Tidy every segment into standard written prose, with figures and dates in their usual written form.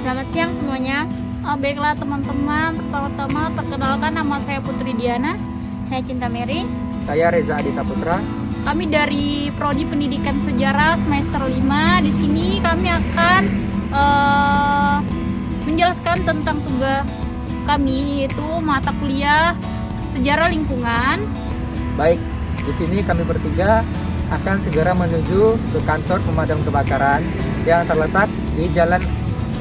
Selamat siang semuanya. Baiklah teman-teman, pertama-tama perkenalkan nama saya Putri Diana. Saya Cinta Mary. Saya Reza Adi Saputra. Kami dari Prodi Pendidikan Sejarah semester 5. Di sini kami akan menjelaskan tentang tugas kami, yaitu mata kuliah Sejarah Lingkungan. Baik, di sini kami bertiga akan segera menuju ke kantor pemadam kebakaran yang terletak di Jalan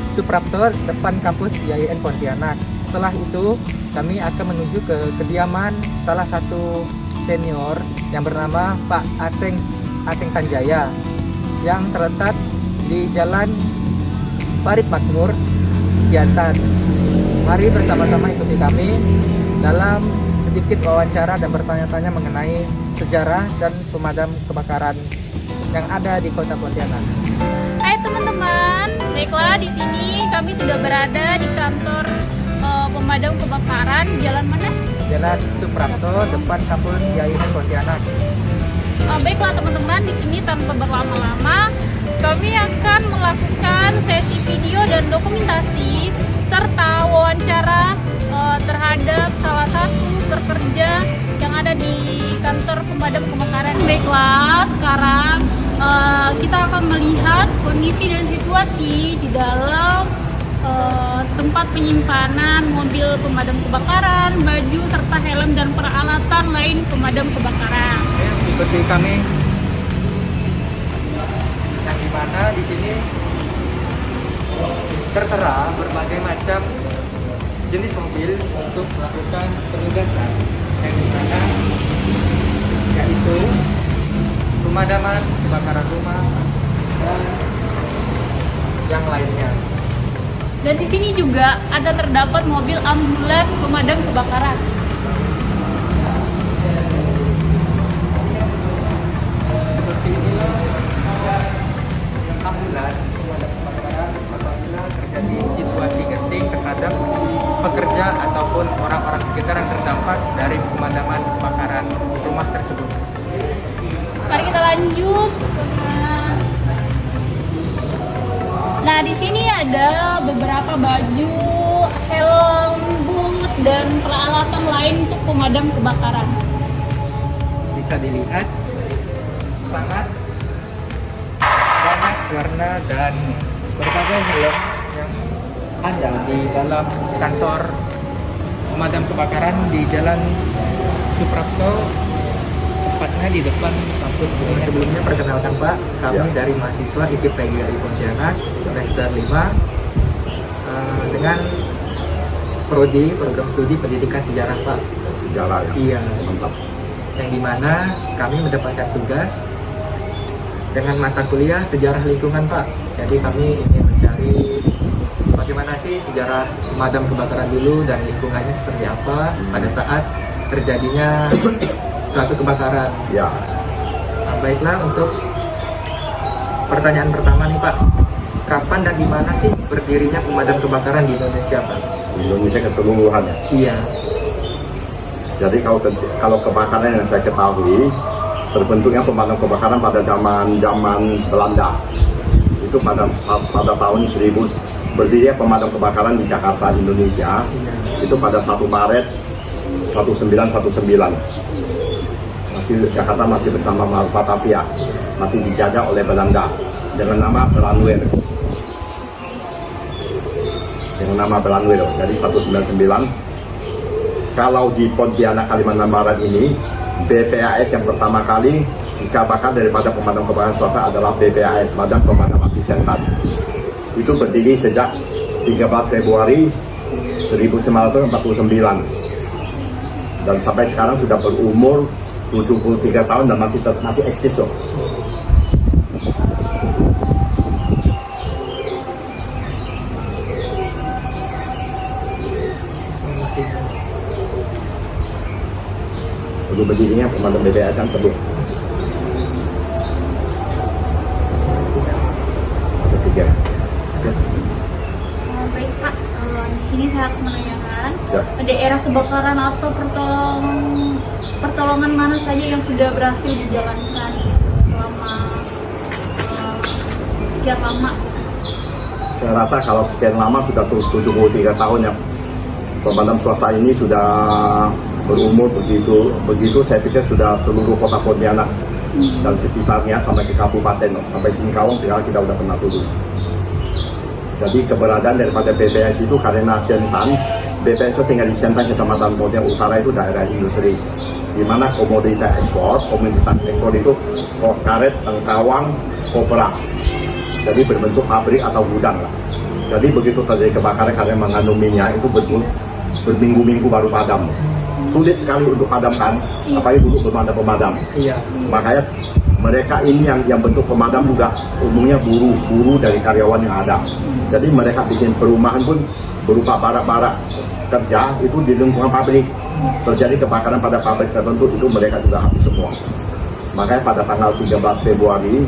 Suprapto depan kampus IAIN Pontianak. Setelah itu, kami akan menuju ke kediaman salah satu senior yang bernama Pak Ateng Tanjaya yang terletak di Jalan Parit Makmur, Siantar. Mari bersama-sama ikuti kami dalam sedikit wawancara dan bertanya-tanya mengenai sejarah dan pemadam kebakaran yang ada di Kota Pontianak. Hai teman-teman, baiklah di sini kami sudah berada di kantor pemadam kebakaran. Jalan mana? Jalan Suprapto depan kampus IAIN Pontianak. Baiklah teman-teman, di sini tanpa berlama-lama kami akan melakukan sesi video dan dokumentasi serta wawancara terhadap salah satu pekerja yang ada di kantor pemadam kebakaran. Baiklah, sekarang kita akan melihat kondisi dan situasi di dalam tempat penyimpanan mobil pemadam kebakaran, baju serta helm dan peralatan lain pemadam kebakaran. Ikuti kami, yang dimana di sini tertera berbagai macam jenis mobil untuk melakukan penugasan, yang dimana yaitu pemadaman kebakaran rumah dan yang lainnya. Dan di sini juga ada terdapat mobil ambulan pemadam kebakaran. Seperti inilah ambulan pemadam kebakaran apabila terjadi situasi genting terhadap pekerja ataupun orang-orang sekitar yang terdampak dari pemadaman kebakaran rumah tersebut. Mari kita lanjut. Nah, di sini ada beberapa baju, helm, boot, dan peralatan lain untuk pemadam kebakaran. Bisa dilihat sangat banyak warna dan berbagai helm yang ada di dalam kantor pemadam kebakaran di Jalan Suprapto, tepatnya di depan kampus. Sebelumnya perkenalkan Pak, kami dari mahasiswa IKIP PGRI Pontianak semester 5 dengan prodi program studi pendidikan sejarah Pak. Sejarah ya? Iya. Mantap. Yang dimana kami mendapatkan tugas dengan mata kuliah sejarah lingkungan Pak. Jadi kami ingin mencari bagaimana sih sejarah pemadam kebakaran dulu dan lingkungannya seperti apa pada saat terjadinya suatu kebakaran. Ya. Nah, baiklah, untuk pertanyaan pertama nih Pak, kapan dan di mana sih berdirinya pemadam kebakaran di Indonesia Pak? Di Indonesia keseluruhan ya. Iya. Jadi kalau kebakaran yang saya ketahui, terbentuknya pemadam kebakaran pada zaman Belanda. Itu pada tahun 1000 berdirinya pemadam kebakaran di Jakarta, Indonesia. Iya. Itu pada 1 Maret 1919. Jakarta masih bersama Batavia, masih dijajah oleh Belanda dengan nama Brandweer. Jadi 199. Kalau di Pontianak, Kalimantan Barat ini, BPAS yang pertama kali dicapkan daripada pemadam kebakaran swasta adalah BPAS, Badan Pemadam Api Sentani. Itu berdiri sejak 13 Februari 1949 dan sampai sekarang sudah berumur 73 tahun dan masih eksis loh. Dulu berdirinya pemadam BPAS kan perlu. Ada 3. Baik Pak, di sini saya akan menanyakan Ya. daerah kebakaran atau pertolongan mana saja yang sudah berhasil dijalankan selama sekian lama? Saya rasa kalau sekian lama sudah 73 tahun ya pemadam swasta ini sudah berumur begitu saya pikir sudah seluruh kota Pontianak dan sekitarnya sampai ke kabupaten sampai Singkawang sekarang kita udah pernah turun. Jadi keberadaan daripada BPS itu karena Siantan, BPS itu tinggal di Siantan, Kecamatan Pontianak Utara itu daerah industri, di mana komoditas ekspor itu karet, tengkawang, kopra. Jadi berbentuk pabrik atau gudang lah. Jadi begitu terjadi kebakaran karena mengandung minyak itu betul berminggu-minggu baru padam. Sulit sekali untuk padamkan, apalagi dulu belum ada pemadam. Iya. Makanya mereka ini yang bentuk pemadam juga umumnya buruh dari karyawan yang ada. Jadi mereka bikin perumahan pun berupa barak-barak kerja itu di lingkungan pabrik. Terjadi kebakaran pada pabrik tertentu itu mereka juga habis semua. Makanya pada tanggal 13 Februari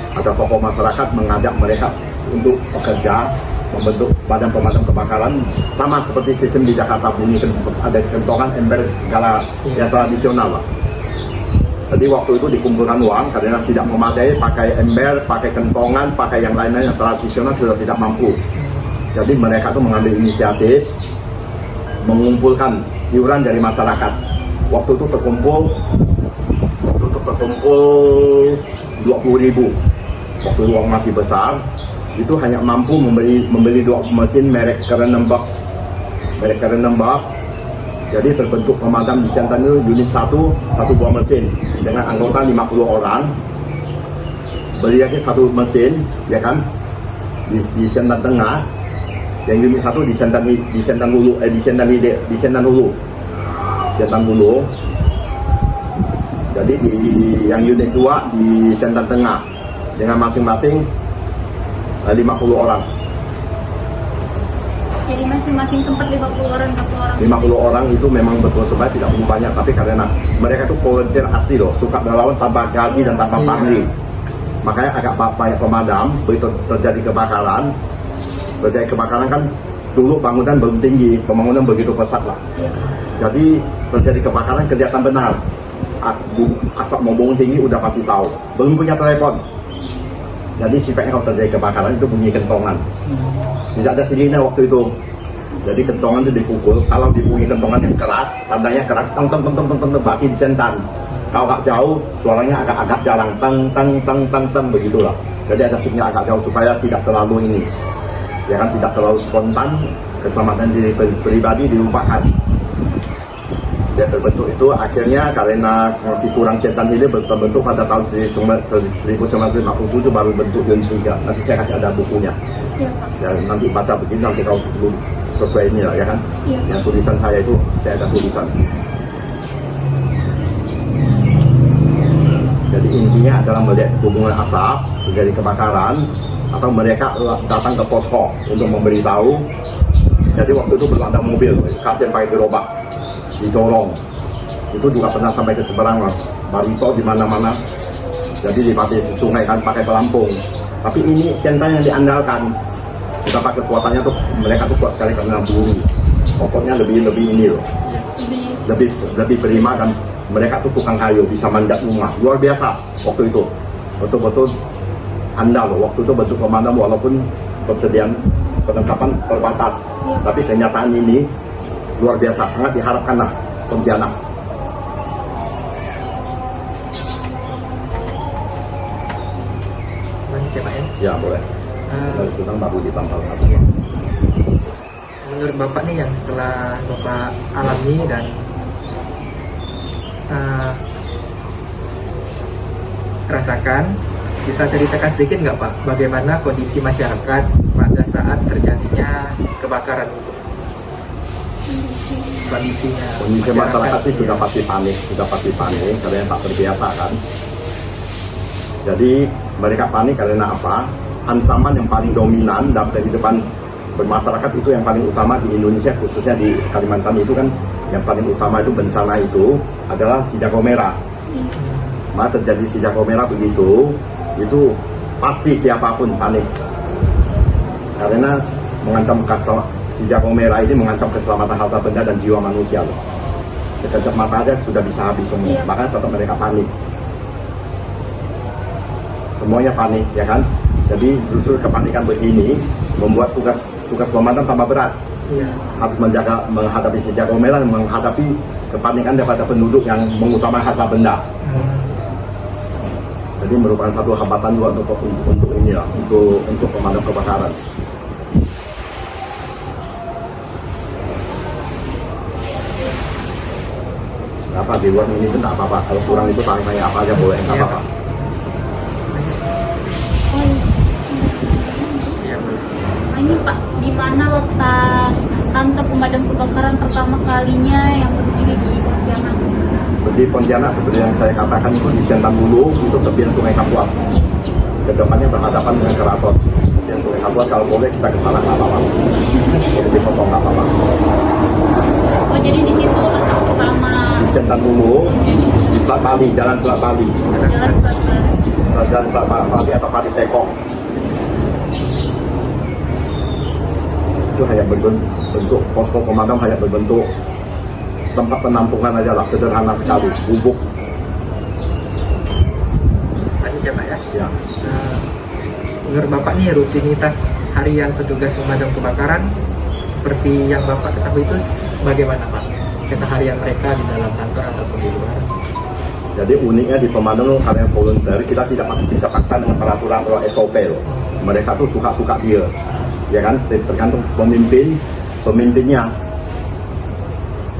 ada tokoh masyarakat mengajak mereka untuk bekerja membentuk badan pemadam kebakaran sama seperti sistem di Jakarta bunyi ada kentongan ember segala yang tradisional lah. Jadi waktu itu dikumpulkan uang karena tidak memadai pakai ember, pakai kentongan, pakai yang lain-lain yang tradisional sudah tidak mampu. Jadi mereka tuh mengambil inisiatif mengumpulkan iuran dari masyarakat. Waktu itu terkumpul 20.000. Waktu uang masih besar, itu hanya mampu membeli 2 mesin merek Kerenembak. Jadi terbentuk pemadam di Siantan itu unit 1 buah mesin dengan anggota 50 orang. Beli lagi 1 mesin, ya kan? Di Siantan Tengah. Yang unit 1 di Siantan Hulu. Jadi yang unit 2 di Siantan Tengah dengan masing-masing 50 orang. Jadi masing-masing tempat 50 orang. 50 orang itu memang betul sebenarnya tidak perlu banyak, tapi karena mereka itu volunteer asli loh, suka berlawan tanpa gaji dan tanpa pamrih. Makanya agak banyak pemadam, begitu terjadi kebakaran kan dulu bangunan belum tinggi, pembangunan begitu pesat lah. Jadi terjadi kebakaran kelihatan benar. Asap membumbung tinggi udah pasti tahu. Belum punya telepon. Jadi sifatnya kalau terjadi kebakaran itu bunyi kentongan. Tidak ada sirine waktu itu. Jadi kentongan itu dipukul. Kalau dibunyi kentongan yang keras, tandanya keras, teng berarti di Siantan. Kalau agak jauh, suaranya agak jarang, teng begitulah. Jadi ada sinyal agak jauh supaya tidak terlalu ini, ya kan, tidak terlalu spontan. Keselamatan diri pribadi dilupakan. Dia terbentuk itu akhirnya karena masih kurang Siantan ini terbentuk pada tahun 1957 baru bentuk unit 3. Nanti saya kasih ada bukunya. Iya, Pak. Ya, nanti baca begini nanti kalau belum sesuai ini lah, ya kan. Iya. Yang tulisan saya itu saya ada tulisan. Jadi intinya adalah melihat hubungan asap terjadi kebakaran atau mereka datang ke posko untuk memberitahu. Jadi waktu itu belum ada mobil, kasihan pakai gerobak didorong. Itu juga pernah sampai ke seberang mas, barito di mana-mana. Jadi di sungai kan pakai pelampung. Tapi ini Siantan yang diandalkan. Betapa kekuatannya tuh mereka tuh kuat sekali karena buru. Pokoknya lebih ini loh. Lebih prima dan mereka tuh tukang kayu bisa manjat rumah. Luar biasa waktu itu. Betul-betul andal loh. Waktu itu bentuk pemadam walaupun persediaan perlengkapan terbatas. Tapi kenyataan ini luar biasa, sangat diharapkan lah Pontianak. Lanjut ya Pak ya. Ya boleh. Itu kan baru ditambah satu. Menurut Bapak nih yang setelah Bapak alami dan rasakan, bisa ceritakan sedikit nggak Pak bagaimana kondisi masyarakat pada saat terjadinya kebakaran itu? Kondisi masyarakat sih sudah pasti panik karena tak terbiasa kan. Jadi mereka panik karena apa? Ancaman yang paling dominan dalam kehidupan bermasyarakat itu yang paling utama di Indonesia, khususnya di Kalimantan itu kan yang paling utama itu bencana itu adalah Sijago Merah. Maka terjadi Sijago Merah begitu, itu pasti siapapun panik karena mengancam Sijago Merah ini mengancam keselamatan harta benda dan jiwa manusia loh. Sekejap mata aja sudah bisa habis semua. Iya. Makanya tetap mereka panik. Semuanya panik, ya kan? Jadi justru kepanikan begini membuat tugas komandan tambah berat. Iya. Harus menghadapi senjata omelan, menghadapi kepanikan daripada penduduk yang mengutamakan harta benda. Jadi merupakan satu hambatan juga untuk inilah, untuk pemadam kebakaran. Apa di luar ini itu tidak apa-apa, kalau kurang itu tanya apa aja boleh, nggak apa-apa. Iya, boleh. Nah, ini Pak, di mana letak kantor pemadam kebakaran pertama kalinya yang berdiri di Pontianak? Di Pontianak seperti yang saya katakan itu di Sentan dulu, itu tepian Sungai Kapuas. Kedepannya berhadapan dengan keraton. Tepian Sungai Kapuas, kalau boleh kita ke sana nggak apa-apa. Boleh dipotong nggak apa-apa. Oh, jadi di situ letak pertama. Di Sentan dulu, di Selat Bali, Jalan Selat Bali. Jalan Selatan. Jalan Selat Bali atau Pati Tekong. Itu hanya berbentuk posko pemadam, hanya berbentuk tempat penampungan aja lah, sederhana sekali, gubuk. Lanjut ya Pak ya. Ya. Menurut Bapak nih rutinitas harian petugas pemadam kebakaran seperti yang Bapak ketahui itu bagaimana Pak? Keseharian mereka di dalam kantor ataupun di luar? Jadi uniknya di pemadam karena volunteer, kita tidak bisa paksa dengan peraturan atau SOP loh. Mereka tuh suka-suka dia, ya kan? Tergantung pemimpinnya.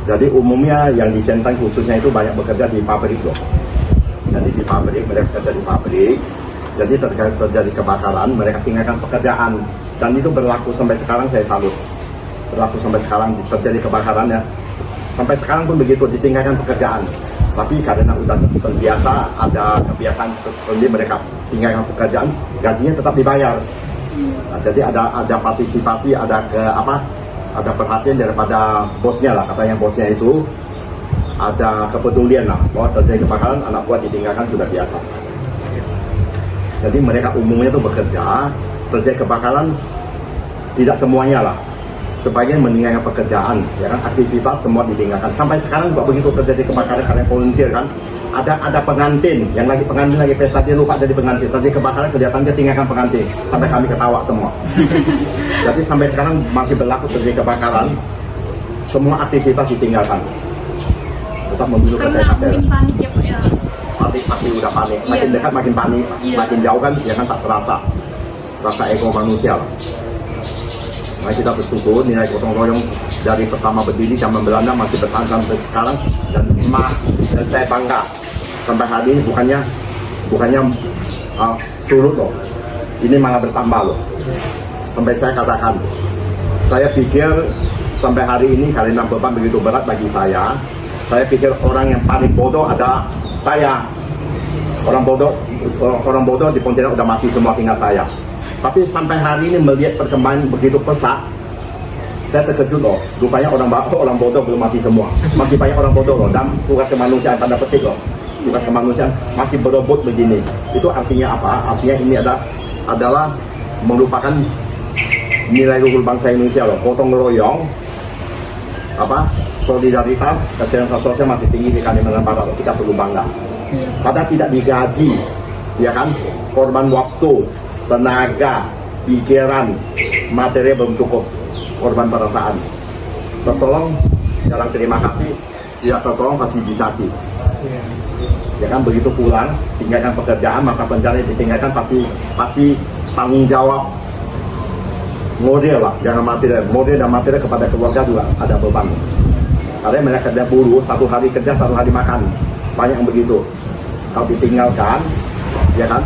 Jadi umumnya yang di Sentan khususnya itu banyak bekerja di pabrik loh. Jadi di pabrik, mereka bekerja di pabrik. Jadi terjadi kebakaran, mereka tinggalkan pekerjaan. Dan itu berlaku sampai sekarang, saya salut. Berlaku sampai sekarang terjadi kebakaran ya. Sampai sekarang pun begitu, ditinggalkan pekerjaan. Tapi karena udah terbiasa, ada kebiasaan sendiri mereka tinggalkan pekerjaan, gajinya tetap dibayar. Nah, jadi ada partisipasi, ada perhatian daripada bosnya lah, katanya bosnya itu ada kepedulian lah, bahwa terjadi kebakaran anak buah ditinggalkan sudah biasa. Jadi mereka umumnya itu bekerja, terjadi kebakaran tidak semuanya lah, sebagian meninggalkan pekerjaan, ya kan, aktivitas semua ditinggalkan. Sampai sekarang juga begitu terjadi kebakaran karena volunteer kan, ada pengantin yang lagi pesta, dia lupa jadi pengantin, terjadi kebakaran kelihatan dia tinggalkan pengantin, sampai kami ketawa semua. Jadi sampai sekarang masih berlaku terjadi kebakaran, semua aktivitas ditinggalkan, tetap membunuh Karena kerja. mungkin panik ya Pak ya. Pasti udah panik, makin Iya. dekat makin panik, Iya. makin jauh kan ya kan tak terasa, rasa ego manusia lah. Nah, kita bersyukur nilai gotong royong dari pertama berdiri zaman Belanda masih bertahan sampai sekarang, dan saya bangga sampai hari ini bukannya surut loh, ini malah bertambah loh. Sampai saya katakan, saya pikir sampai hari ini karena beban begitu berat bagi saya pikir orang yang paling bodoh ada saya. Orang bodoh di Pontianak udah mati semua, tinggal saya. Tapi sampai hari ini melihat perkembangan begitu pesat, saya terkejut loh. Rupanya orang bodoh belum mati semua. Masih banyak orang bodoh loh. Dan tugas kemanusiaan, tanda petik loh. Tugas kemanusiaan masih berebut begini. Itu artinya apa? Artinya ini adalah merupakan nilai luhur bangsa Indonesia loh. Gotong royong, solidaritas, kesejahteraan sosial masih tinggi di Kalimantan Barat loh. Kita perlu bangga. Padahal tidak digaji, ya kan? Korban waktu, tenaga, pikiran, materi belum cukup, korban perasaan. Tertolong, jarang terima kasih, tidak tertolong pasti dicaci. Ya kan, begitu pulang, tinggalkan pekerjaan, maka pencari ditinggalkan pasti tanggung jawab. Model lah, jangan materi, model dan materi kepada keluarga juga ada beban. Karena mereka kerja buruh, satu hari kerja, satu hari makan, banyak yang begitu. Kalau ditinggalkan, ya kan,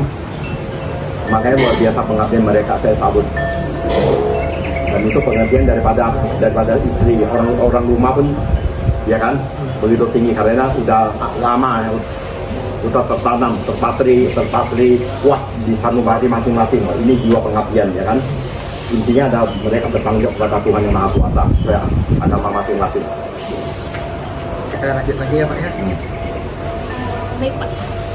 makanya luar biasa pengabdian mereka, saya salut. Dan itu pengabdian daripada istri, orang rumah pun, ya kan, begitu tinggi karena udah lama, udah tertanam, terpatri kuat di sanubari masing-masing. Ini jiwa pengabdian, ya kan. Intinya ada mereka bertanggung jawab kepada Tuhan Yang Maha Kuasa sesuai agama masing-masing. Kita lanjut lagi ya Pak ya. Baik Pak,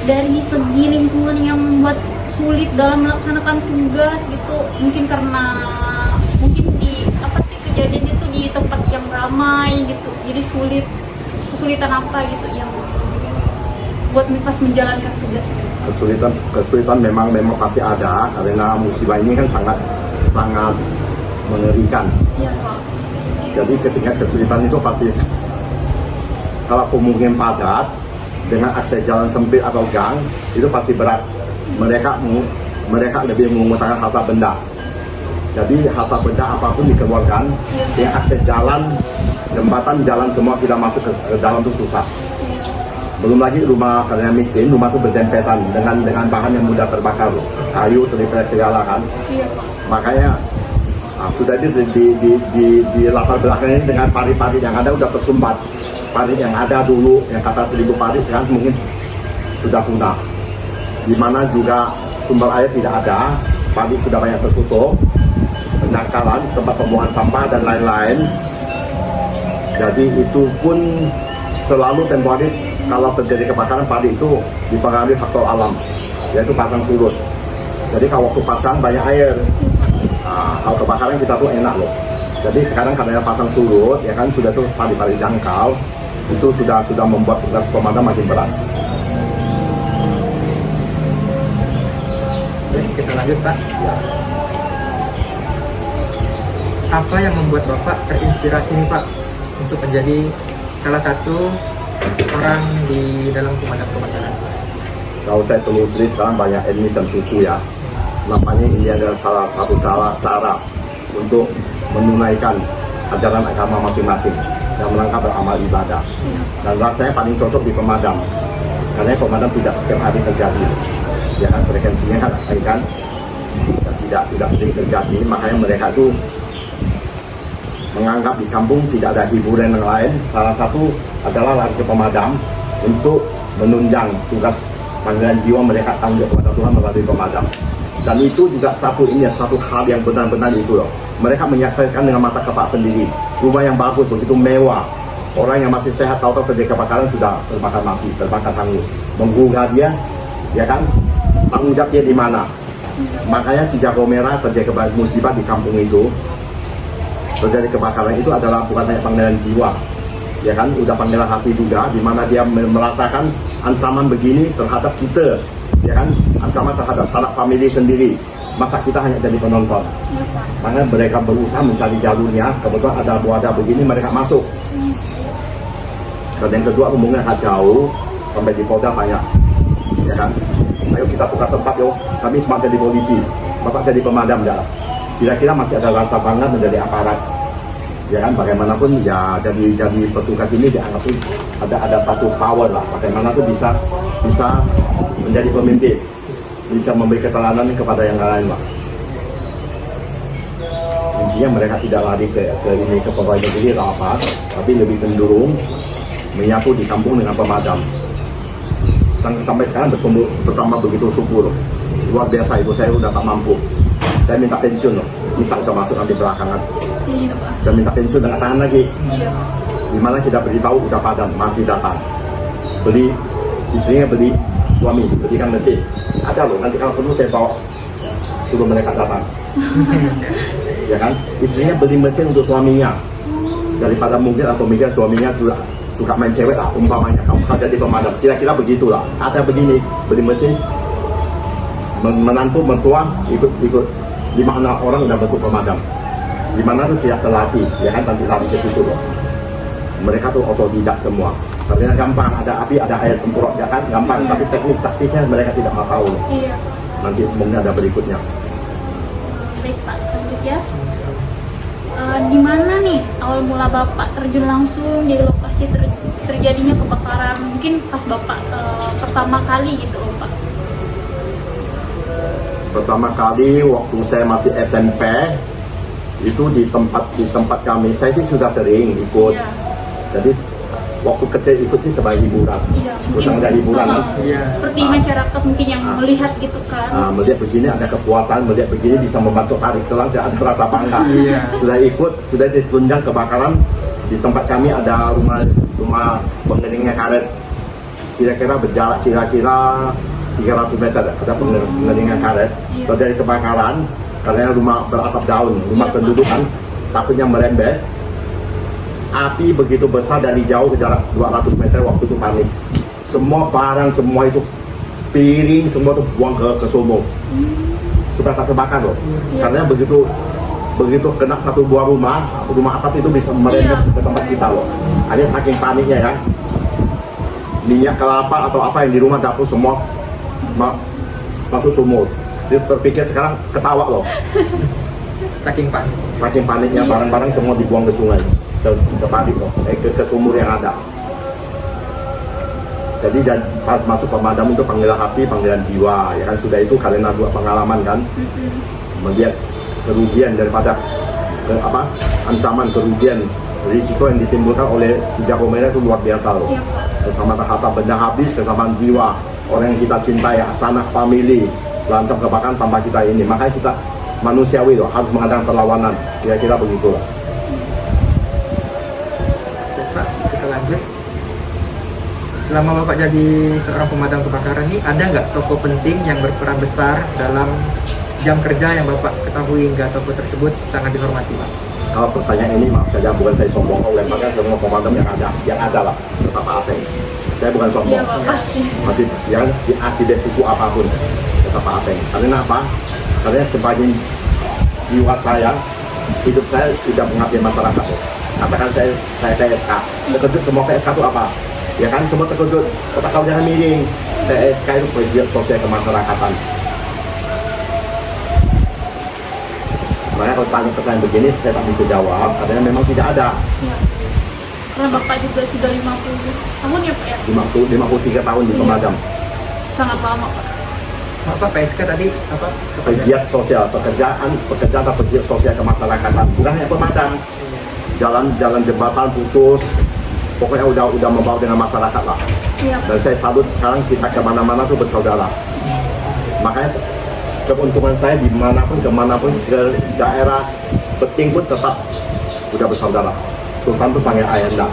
dari segi lingkungan yang membuat sulit dalam melaksanakan tugas gitu, mungkin karena kejadian itu di tempat yang ramai gitu, jadi kesulitan apa gitu yang buat pas menjalankan tugas? Kesulitan memang pasti ada karena musibah ini kan sangat mengerikan. Iya, Pak. Jadi ketika kesulitan itu pasti kalau pemukiman padat dengan akses jalan sempit atau gang itu pasti berat. Mereka lebih mengutamakan harta benda. Jadi harta benda apapun dikeluarkan, yang akses jalan, jembatan, jalan semua kita masuk ke dalam itu susah. Belum lagi rumah karena miskin, rumah itu berdempetan dengan bahan yang mudah terbakar, kayu, terlipat segala kan. Iya, Pak. Makanya sudah di latar belakang ini dengan parit-parit yang ada udah tersumbat. Parit yang ada dulu yang kata 1000 parit sekarang mungkin sudah punah. Di mana juga sumber air tidak ada, parit sudah banyak tertutup, pendangkalan, tempat pembuangan sampah dan lain-lain. Jadi itu pun selalu tempoh hari kalau terjadi kebakaran parit itu dipengaruhi faktor alam, yaitu pasang surut. Jadi kalau waktu pasang banyak air. Kalau kebakaran kita tuh enak loh. Jadi sekarang karena pasang surut, ya kan sudah tuh padi-padi dangkal, itu sudah membuat tugas pemadam makin berat. Oke, kita lanjut Pak. Ya. Apa yang membuat Bapak terinspirasi nih Pak untuk menjadi salah satu orang di dalam pemadam kebakaran? Kalau saya telusuri sekarang banyak etnis dan suku ya. Nampaknya ini adalah salah satu cara untuk menunaikan ajaran agama masing-masing yang melangkah beramal ibadah. Dan rasanya paling cocok di pemadam, karena pemadam tidak setiap hari terjadi, ya kan, frekuensinya kan tidak sering terjadi. Makanya mereka itu menganggap di kampung tidak ada hiburan yang lain. Salah satu adalah lari ke pemadam untuk menunjang tugas panggilan jiwa mereka tanggung kepada Tuhan melalui pemadam. Dan itu juga satu hal yang benar-benar itu loh. Mereka menyaksikan dengan mata kepala sendiri. Rumah yang bagus, begitu mewah. Orang yang masih sehat tahu-tahu terjadi kebakaran sudah terbakar mati, terbakar hangus. Menggugah dia, ya kan? Tanggung jawab dia di mana? Makanya si jago merah terjadi musibah di kampung itu. Terjadi kebakaran itu adalah bukan hanya panggilan jiwa, ya kan? Udah panggilan hati juga, di mana dia merasakan ancaman begini terhadap kita. Ya kan, ancaman terhadap sanak famili sendiri. Masa kita hanya jadi penonton? Makanya mereka berusaha mencari jalurnya. Kebetulan ada wadah begini, mereka masuk. Dan yang kedua, hubungannya agak jauh sampai di Polda banyak. Ya kan, ayo kita buka tempat yo. Kami sempat jadi polisi, Bapak jadi pemadam dah. Kira-kira masih ada rasa bangga menjadi aparat. Ya kan, bagaimanapun ya jadi petugas ini dianggap ada satu power lah. Bagaimana tuh bisa menjadi pemimpin, bisa memberi keteladan kepada yang lain lah. Intinya mereka tidak lari ke pegawai negeri atau apa, tapi lebih cenderung menyatu di kampung dengan pemadam. Sampai sekarang bertambah begitu subur, luar biasa. Itu saya udah tak mampu, saya minta pensiun loh, minta bisa masuk nanti belakangan. Iya, Pak. Dan minta pensiun dengan tahan lagi. Iya. Dimana kita beritahu udah padam, masih datang. Beli, istrinya beli, suami belikan mesin. Ada loh, nanti kalau perlu saya bawa, suruh mereka datang. Ya kan, istrinya beli mesin untuk suaminya. Daripada mungkin atau mikir suaminya suka main cewek lah, umpamanya kamu jadi pemadam. Kira-kira begitulah. Ada begini, beli mesin, menantu, mertua, ikut 5-6 orang udah bentuk pemadam. Di mana tuh tidak terlatih, ya kan, nanti lari ke situ loh. Mereka tuh otodidak semua. Karena gampang, ada api, ada air semprot, ya kan, gampang. Tapi teknis taktisnya mereka tidak mau tahu. Iya. Nanti mungkin ada berikutnya. Baik, Pak. Lanjut ya. Di mana nih awal mula Bapak terjun langsung di lokasi terjadinya kebakaran? Mungkin pas Bapak pertama kali gitu loh, Pak. Pertama kali waktu saya masih SMP, itu di tempat kami, saya sih sudah sering ikut. Iya. Jadi waktu kecil ikut sih sebagai hiburan. Iya. Bukan ada hiburan kan? Iya. Seperti masyarakat mungkin yang melihat gitu kan. Melihat begini ada kepuasan, melihat begini bisa membantu tarik selang, ada rasa bangga. Iya. Sudah ikut, sudah ditunjang kebakaran. Di tempat kami ada rumah pengeringan karet. Kira-kira berjarak 300 meter ada pengeringan karet. Iya. Terjadi kebakaran karena rumah beratap daun, rumah Iya, pendudukan, takutnya merembet. Api begitu besar dari jauh ke jarak 200 meter, waktu itu panik. Semua barang, semua itu piring, semua itu buang ke sumur supaya tak terbakar loh. Karena begitu begitu kena satu buah rumah atap itu bisa merembes ke tempat kita loh. Hanya saking paniknya ya, minyak kelapa atau apa yang di rumah dapur semua masuk sumur. Dia terpikir sekarang ketawa loh. Saking paniknya barang-barang semua dibuang ke sungai, ke parit loh, ke sumur yang ada. Jadi pas masuk pemadam itu panggilan hati, panggilan jiwa, ya kan sudah itu kalian dua pengalaman kan, melihat kerugian daripada ancaman kerugian risiko yang ditimbulkan oleh si jago merah itu luar biasa loh. Keselamatan harta benda habis, keselamatan jiwa orang yang kita cintai, sanak family lantam kebakaran tanpa kita ini. Makanya kita manusiawi loh, harus mengadakan perlawanan, kira-kira begitu loh. Pak, kita lanjut. Selama Bapak jadi seorang pemadam kebakaran ini, ada nggak tokoh penting yang berperan besar dalam jam kerja yang Bapak ketahui hingga tokoh tersebut sangat dihormati, Pak? Kalau pertanyaan ini maaf saja, bukan saya sombong, lemparkan semua pemadam yang ada lah, tetap Ateng. Saya bukan sombong, masih yang di akibat suku apapun, tetap Ateng. Karena apa? Karena sebagian jiwa saya, hidup saya sudah mengabdi masyarakat. Katakan saya PSK, terkejut semua PSK itu apa? Ya kan semua terkejut, kota kau jangan miring. PSK itu pegiat sosial kemasyarakatan. Makanya kalau tanya pertanyaan begini, saya tak bisa jawab, karena memang tidak ada. Ya. Karena Bapak juga sudah 50 tahun ya Pak ya? 53 tahun di pemadam. Sangat lama Pak. Apa PSK tadi? Apa? Pegiat sosial, pekerjaan atau pegiat sosial kemasyarakatan. Bukan hanya pemadam. Jalan jembatan putus, pokoknya udah membawa dengan masyarakat lah. Iya. Dan saya salut sekarang kita kemana-mana tuh bersaudara. Makanya keuntungan saya kemanapun ke daerah penting pun tetap udah bersaudara. Sultan tuh panggil Ayanda,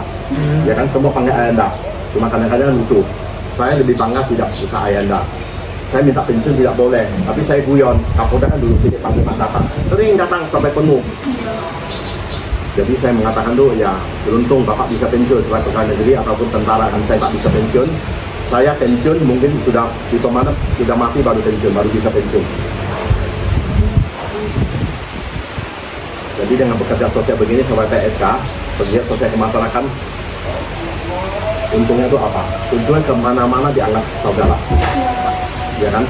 ya kan semua panggil Ayanda. Cuma kadang-kadang lucu. Saya lebih bangga tidak bisa Ayanda. Saya minta pensiun tidak boleh, tapi saya guyon. Kapolda kan dulu sini panggil Pak datang, sering datang sampai penuh. Jadi saya mengatakan tuh ya beruntung Bapak bisa pensiun sebagai pegawai negeri ataupun tentara, kan saya tak bisa pensiun. Saya pensiun mungkin sudah di pemadam sudah mati baru pensiun, baru bisa pensiun. Jadi dengan bekerja sosial begini sebagai PSK, pegiat sosial kemasyarakatan, untungnya itu apa? Untungnya kemana-mana dianggap saudara, ya kan?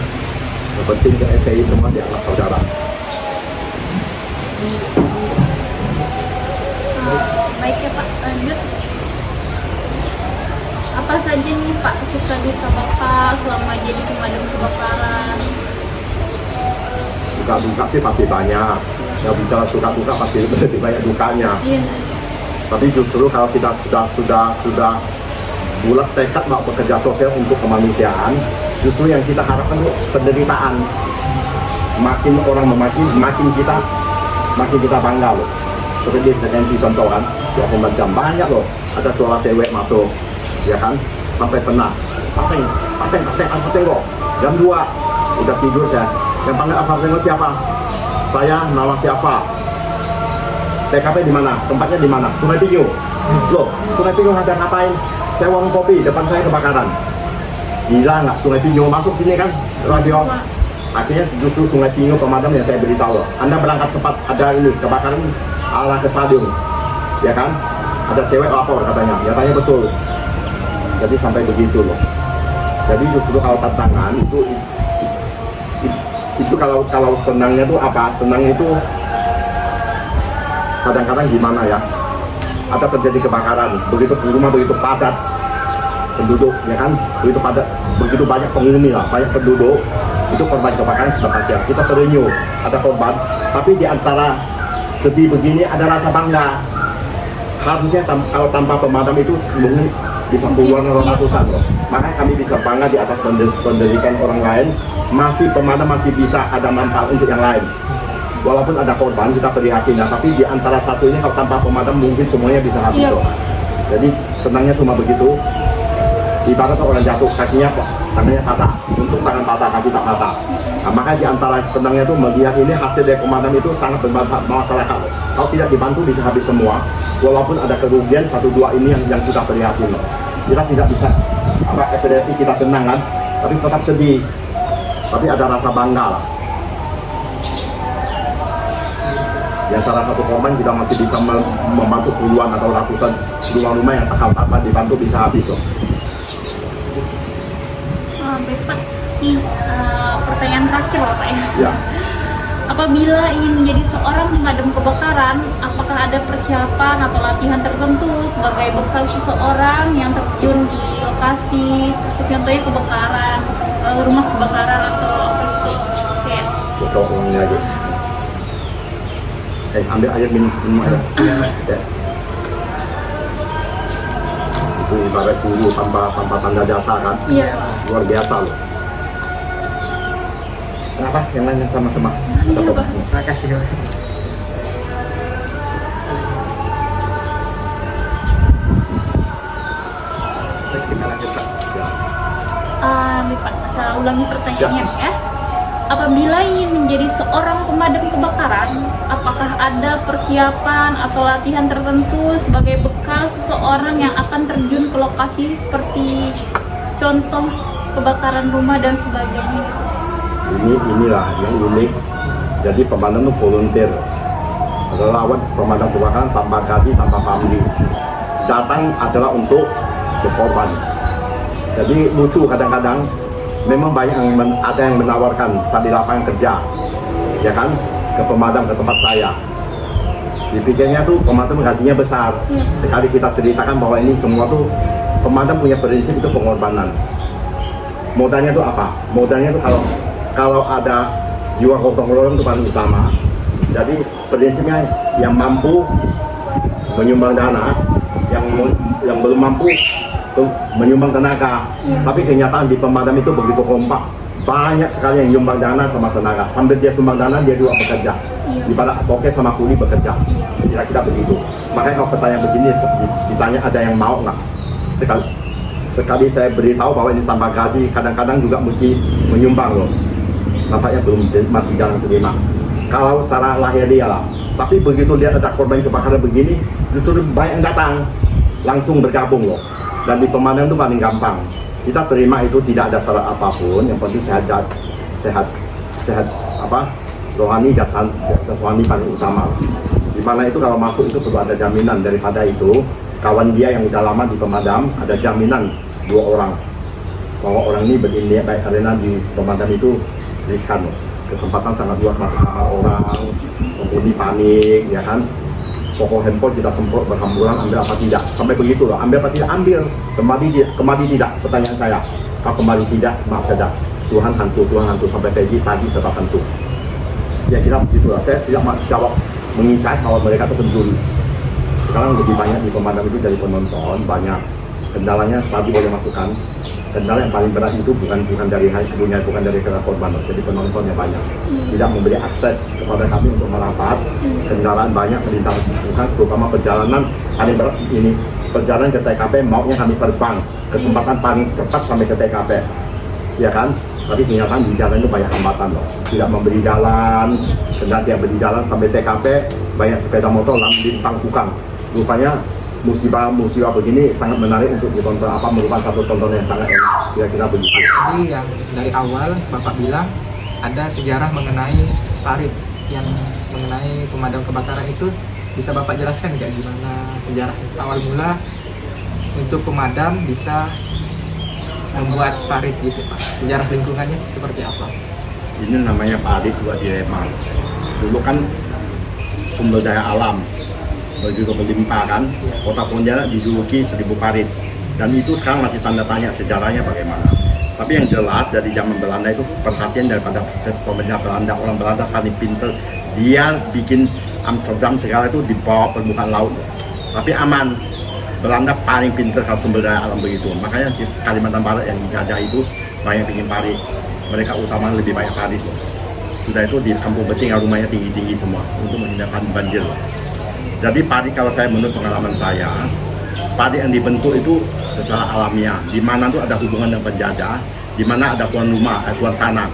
Yang penting ke FPI semua dianggap saudara. Baik ya Pak, lanjut. Apa saja nih Pak suka duka Bapak selama jadi pemadam kebakaran? Suka duka sih pasti banyak. Ya bicara suka duka pasti lebih banyak dukanya. Iya. Tapi justru kalau kita sudah bulat tekad mau bekerja sosial untuk kemanusiaan, justru yang kita harapkan itu penderitaan. Makin orang memaki, makin kita bangga loh. Seperti di contoh kan, 24 jam banyak loh. Ada suara cewek masuk, ya kan, sampai pernah pateng kok. Jam 2 udah tidur saya. Yang panggil apa siapa? Saya Nawasi Afa. TKP di mana? Tempatnya di mana? Sungai Pinyu. Loh, Sungai Pinyu ada ngapain? Saya warung kopi, depan saya kebakaran. Gila nggak? Sungai Pinyu masuk sini kan radio. Akhirnya justru Sungai Pinyu pemadam yang saya beritahu. Anda berangkat cepat, ada ini kebakaran arah ke stadion, ya kan? Ada cewek lapor katanya, ya tanya betul. Jadi sampai begitu loh. Jadi justru kalau tantangan itu kalau senangnya tuh apa? Senangnya itu kadang-kadang gimana ya? Ada terjadi kebakaran, begitu rumah begitu padat penduduk, ya kan? Begitu padat, begitu banyak penghuni lah, banyak penduduk. Itu korban kebakaran sebentar saja. Kita terenyuh, ada korban, tapi di antara sedih begini ada rasa bangga. Harusnya kalau tanpa pemadam itu mungkin bisa puluhan ratusan loh. Makanya kami bisa bangga di atas penderitaan orang lain. Masih pemadam masih bisa ada manfaat untuk yang lain. Walaupun ada korban kita prihatin, tapi di antara satu ini kalau tanpa pemadam mungkin semuanya bisa habis loh. Jadi senangnya cuma begitu. Ibarat orang jatuh kakinya tangannya patah, untuk tangan patah kaki tak patah. Nah, maka di antara senangnya itu melihat ini hasil dari pemadam itu sangat bermanfaat masyarakat. Kalau tidak dibantu bisa habis semua. Walaupun ada kerugian 1-2 ini yang kita prihatin. Kita tidak bisa ekspresi kita senang kan, tapi tetap sedih. Tapi ada rasa bangga lah. Di antara satu korban kita masih bisa membantu puluhan atau ratusan rumah-rumah yang tanpa dibantu bisa habis loh. Baik Pak, nih pertanyaan terakhir loh Pak ya. Ya. Apabila ingin menjadi seorang pemadam kebakaran, apakah ada persiapan atau latihan tertentu sebagai bekal seseorang yang terjun di lokasi, contohnya kebakaran, rumah kebakaran atau apa itu kayak? Coba uangnya aja. Ambil air minum air. Ya. Itu ibarat guru tanpa tanda jasa kan? Iya. Luar biasa loh. Kenapa? Yang lain sama-sama. Iya, Pak. Terima kasih. Baik, kita lanjut Pak. Ya. Nih Pak, saya ulangi pertanyaannya ya. Apabila ingin menjadi seorang pemadam kebakaran, apakah ada persiapan atau latihan tertentu sebagai bekal seseorang yang akan terjun ke lokasi seperti contoh kebakaran rumah dan sebagainya? Inilah yang unik. Jadi pemadam itu volunteer, relawan pemadam kebakaran tanpa gaji, tanpa pamrih. Datang adalah untuk berkorban. Jadi lucu kadang-kadang. Memang banyak ada yang menawarkan saat di lapangan kerja, ya kan, ke pemadam ke tempat saya. Dipikirnya tuh pemadam gajinya besar. Sekali kita ceritakan bahwa ini semua tuh pemadam punya prinsip itu pengorbanan. Modalnya tuh apa? Modalnya tuh kalau ada jiwa gotong royong itu paling utama. Jadi prinsipnya yang mampu menyumbang dana, yang belum mampu menyumbang tenaga. Tapi kenyataan di pemadam itu begitu kompak, banyak sekali yang nyumbang dana sama tenaga. Sambil dia sumbang dana dia juga bekerja. Ibarat toke sama kuli bekerja. Kira-kira begitu. Makanya kalau pertanyaan begini ditanya ada yang mau nggak? Sekali saya beritahu bahwa ini tanpa gaji, kadang-kadang juga mesti menyumbang loh. Nampaknya masih jarang terima. Kalau secara lahir dia lah. Tapi begitu lihat ada korban kebakaran begini, justru banyak yang datang langsung bergabung loh. Dan di pemadam itu paling gampang. Kita terima itu tidak ada syarat apapun, yang penting sehat apa? Rohani, jasmani paling utama. Di mana itu kalau masuk itu perlu ada jaminan. Daripada itu, kawan dia yang udah lama di pemadam ada jaminan 2 orang bahwa orang ini berindiat baik karena di pemadam itu riskan loh. Kesempatan sangat luas masuk kamar orang, penghuni panik, ya kan? Pokok handphone kita semprot berhamburan, ambil apa tidak, sampai begitu loh. Ambil apa tidak, ambil. Kembali tidak, pertanyaan saya. Kalau kembali tidak, maaf saja, Tuhan hantu sampai pagi tetap hantu. Ya kita begitu lah. Saya tidak jawab mengincar kalau mereka itu peduli. Sekarang lebih banyak di pemadam itu dari penonton, banyak. Kendalanya tadi boleh masukkan. Kendala yang paling berat itu bukan dari korban, jadi penontonnya banyak. Tidak memberi akses kepada kami untuk merapat. Kendaraan banyak melintas, bukan terutama perjalanan paling berat ini. Perjalanan ke TKP maunya kami terbang, kesempatan paling cepat sampai ke TKP, ya kan? Tapi kenyataan di jalan itu banyak hambatan loh. Tidak memberi jalan, kendati yang beri jalan sampai TKP banyak sepeda motor lintang tukang. Rupanya musibah begini sangat menarik untuk ditonton, merupakan satu tontonan yang sangat enak, kira-kira begitu. Jadi yang dari awal Bapak bilang ada sejarah mengenai Farid yang mengenai pemadam kebakaran itu, bisa Bapak jelaskan nggak gimana sejarah awal mula untuk pemadam bisa membuat Farid gitu Pak? Sejarah lingkungannya seperti apa? Ini namanya Farid juga dilema. Dulu kan sumber daya alam begitu berlimpah kan, kota Pontianak dijuluki 1000 Farid, dan itu sekarang masih tanda tanya sejarahnya bagaimana. Tapi yang jelas dari zaman Belanda itu perhatian daripada pemerintah Belanda, orang Belanda paling pinter, dia bikin Amsterdam segala itu di bawah permukaan laut, tapi aman. Belanda paling pinter kalau sumber daya alam begitu, makanya di Kalimantan Barat yang dijajah itu banyak bikin Farid, mereka utama lebih banyak Farid loh. Sudah itu di Kampung Beting rumahnya tinggi-tinggi semua untuk menghindarkan banjir. Jadi padi kalau saya menurut pengalaman saya, padi yang dibentuk itu secara alamiah, di mana tuh ada hubungan dengan penjajah, di mana ada tuan rumah, tuan tanah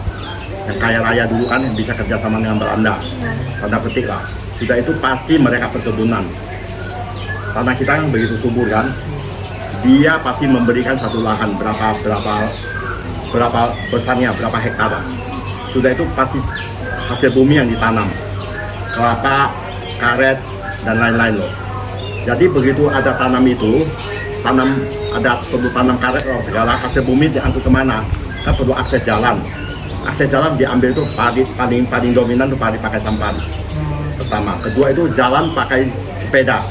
yang kaya raya dulu kan yang bisa kerjasama dengan Belanda, tanda petik lah. Sudah itu pasti mereka perkebunan. Tanah kita yang begitu subur kan, dia pasti memberikan satu lahan berapa besarnya, berapa hektar. Sudah itu pasti hasil bumi yang ditanam, kelapa, karet, dan lain-lain loh. Jadi begitu ada tanam itu, perlu tanam karet atau segala, hasil bumi diangkut kemana? Kan perlu akses jalan. Akses jalan diambil itu paling dominan itu pakai sampan. Pertama, kedua itu jalan pakai sepeda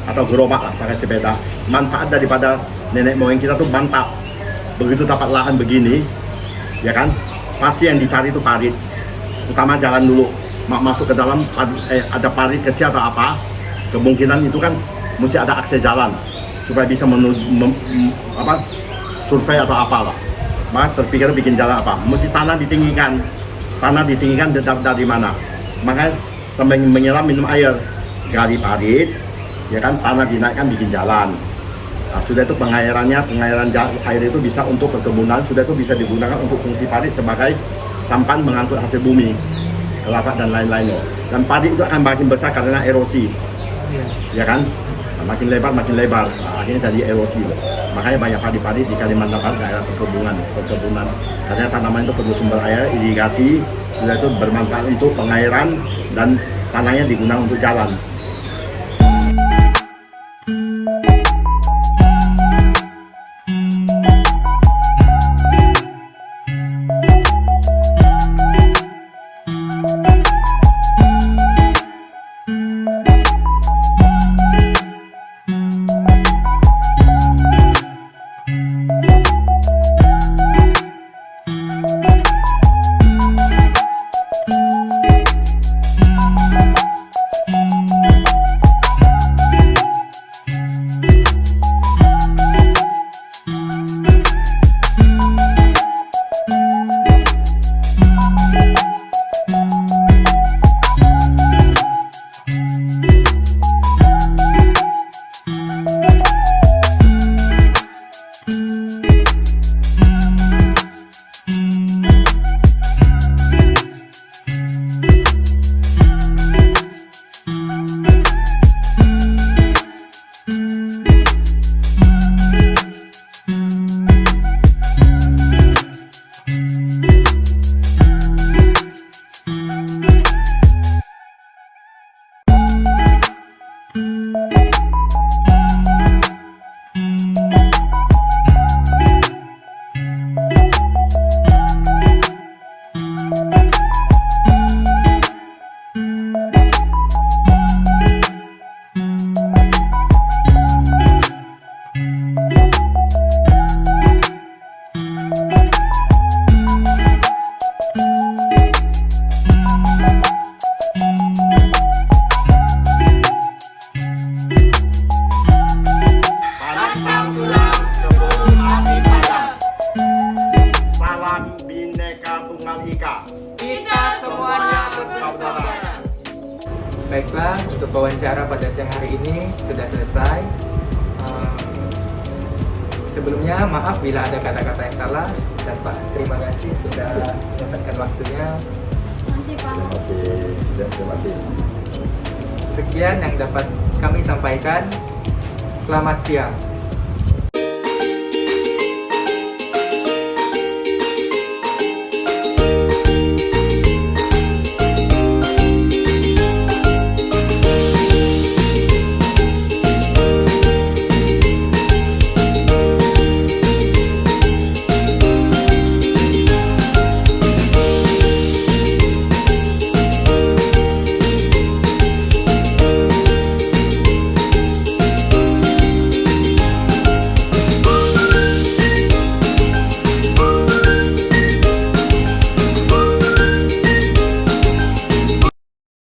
atau gerobak lah, pakai sepeda. Manfaat daripada nenek moyang kita tuh mantap. Begitu dapat lahan begini, ya kan, pasti yang dicari itu parit. Utama jalan dulu, masuk ke dalam ada parit kecil atau apa, kemungkinan itu kan mesti ada akses jalan supaya bisa survei atau apalah. Maka terpikir bikin jalan apa? Mesti tanah ditinggikan dari mana? Makanya sambil menyelam minum air, gali parit, ya kan, tanah dinaikkan bikin jalan. Nah, sudah itu pengairan air itu bisa untuk perkebunan, sudah itu bisa digunakan untuk fungsi parit sebagai sampan mengangkut hasil bumi, kelapa dan lain-lainnya. Dan parit itu akan makin besar karena erosi, ya kan? Nah, makin lebar, nah, akhirnya jadi erosi loh. Makanya banyak padi-padi di Kalimantan Barat daerah perkebunan. Karena tanaman itu perlu sumber air, irigasi, sudah itu bermanfaat untuk pengairan dan tanahnya digunakan untuk jalan. Baiklah, untuk wawancara pada siang hari ini sudah selesai. Sebelumnya maaf bila ada kata-kata yang salah, dan Pak terima kasih sudah menyempatkan waktunya. Terima kasih. Sekian yang dapat kami sampaikan. Selamat siang.